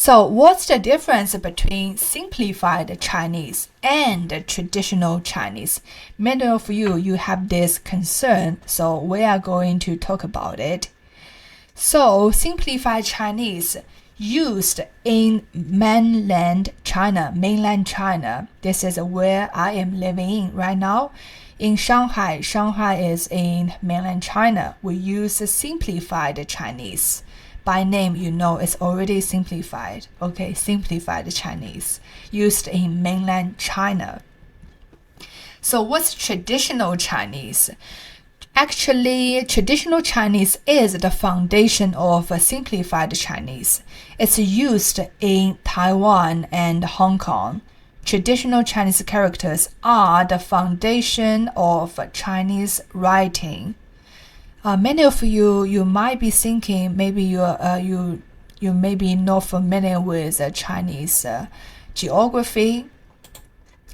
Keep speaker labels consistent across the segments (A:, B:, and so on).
A: So what's the difference between simplified Chinese and traditional Chinese? Many of you have this concern, so we are going to talk about it. So simplified Chinese used in mainland China. This is where I am living in right now. In Shanghai is in mainland China. We use simplified Chinese. By name, you know it's already simplified. Okay, simplified Chinese used in mainland China. So what's traditional Chinese? Actually, traditional Chinese is the foundation of simplified Chinese. It's used in Taiwan and Hong Kong. Traditional Chinese characters are the foundation of Chinese writing. Many of you might be thinking maybe you may be not familiar with Chinese geography.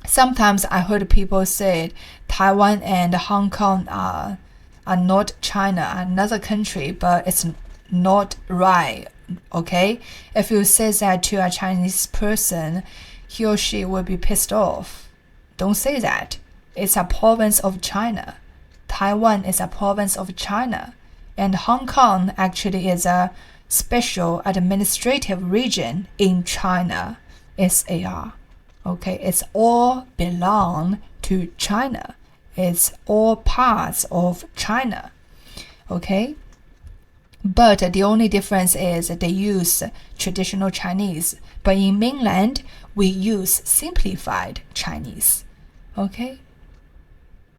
A: Sometimes I heard people say Taiwan and Hong Kong are not China, another country, but it's not right. Okay, if you say that to a Chinese person, he or she will be pissed off. Don't say that. It's a province of China. Taiwan is a province of China, and Hong Kong actually is a special administrative region in China, SAR. Okay, it's all belong to China. It's all parts of China. Okay, but the only difference is they use traditional Chinese, but in mainland we use simplified Chinese. Okay.